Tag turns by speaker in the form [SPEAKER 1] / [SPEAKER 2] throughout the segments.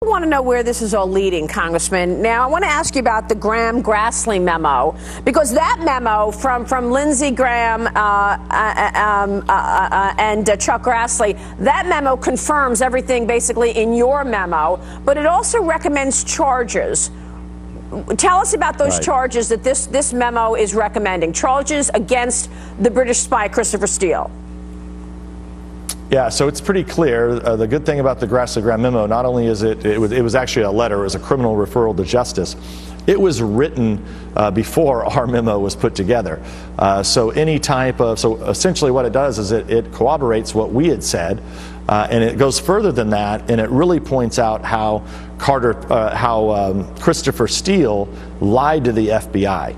[SPEAKER 1] I want to know where this is all leading, Congressman. Now, I want to ask you about the Graham-Grassley memo, because that memo from Lindsey Graham and Chuck Grassley, that memo confirms everything basically in your memo, but it also recommends charges. Tell us about those charges that this memo is recommending, charges against the British spy Christopher Steele.
[SPEAKER 2] Yeah, so it's pretty clear. The good thing about the Grassley-Graham memo, not only is it was actually a letter, it was a criminal referral to justice. It was written before our memo was put together. So essentially what it does is it corroborates what we had said, and it goes further than that, and it really points out how Christopher Steele lied to the FBI.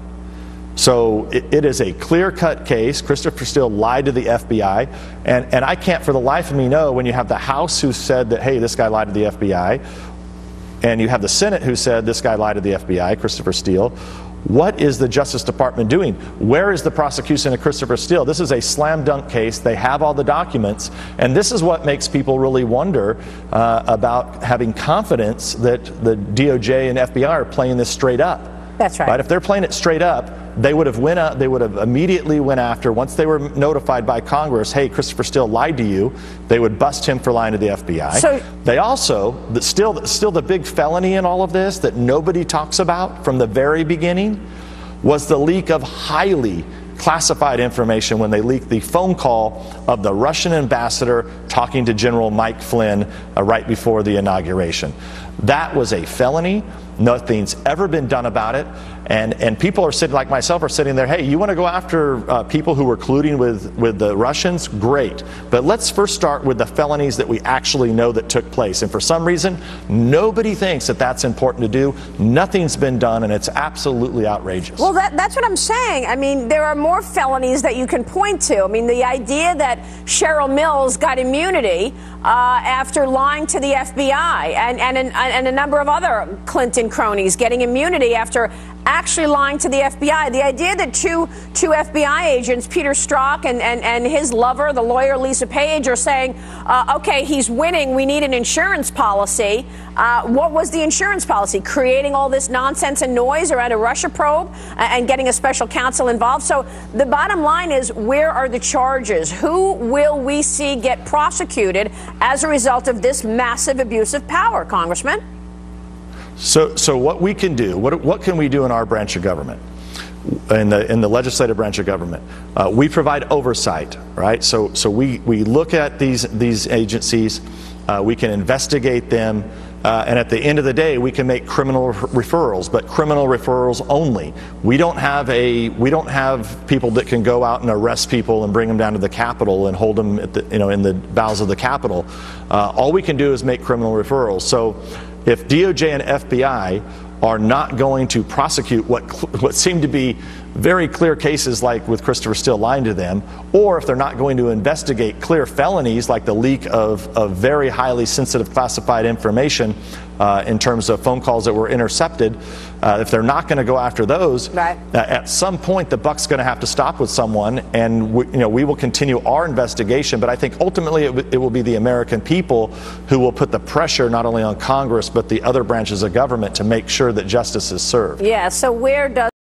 [SPEAKER 2] So it is a clear-cut case. Christopher Steele lied to the FBI, and I can't for the life of me know, when you have the House who said that, hey, this guy lied to the FBI, and you have the Senate who said this guy lied to the FBI, Christopher Steele, what is the Justice Department doing? Where is the prosecution of Christopher Steele? This is a slam dunk case. They have all the documents, and this is what makes people really wonder about having confidence that the DOJ and FBI are playing this straight up.
[SPEAKER 1] That's right.
[SPEAKER 2] If they're playing it straight up, they would have immediately went after, once they were notified by Congress, hey, Christopher Steele lied to you, they would bust him for lying to the FBI. So they also, still the big felony in all of this that nobody talks about from the very beginning was the leak of highly classified information when they leaked the phone call of the Russian ambassador talking to General Mike Flynn right before the inauguration. That was a felony. Nothing's ever been done about it, and people are sitting, like myself, are sitting there, hey, you want to go after people who were colluding with the Russians? Great, but let's first start with the felonies that we actually know that took place, and for some reason nobody thinks that that's important to do. Nothing's been done, and it's absolutely outrageous.
[SPEAKER 1] Well, that's what I'm saying. I mean, there are more felonies that you can point to. I mean, the idea that Cheryl Mills got immunity after lying to the FBI, and a number of other Clinton cronies getting immunity after actually lying to the FBI. The idea that two FBI agents, Peter Strzok and his lover, the lawyer Lisa Page, are saying, okay, he's winning, we need an insurance policy. What was the insurance policy? Creating all this nonsense and noise around a Russia probe and getting a special counsel involved. So the bottom line is, where are the charges? Who will we see get prosecuted as a result of this massive abuse of power, Congressman?
[SPEAKER 2] So what we can do, what can we do in our branch of government, in the legislative branch of government? We provide oversight, right? So we look at these agencies, we can investigate them, and at the end of the day, we can make criminal referrals, but criminal referrals only. We don't have people that can go out and arrest people and bring them down to the Capitol and hold them at in the bowels of the Capitol. All we can do is make criminal referrals. So if DOJ and FBI are not going to prosecute what seem to be very clear cases like with Christopher Steele lying to them, or if they're not going to investigate clear felonies like the leak of very highly sensitive classified information in terms of phone calls that were intercepted, if they're not going to go after those, at some point the buck's going to have to stop with someone, and we will continue our investigation. But I think ultimately it will be the American people who will put the pressure not only on Congress but the other branches of government to make sure that justice is served.
[SPEAKER 1] Yeah, so where does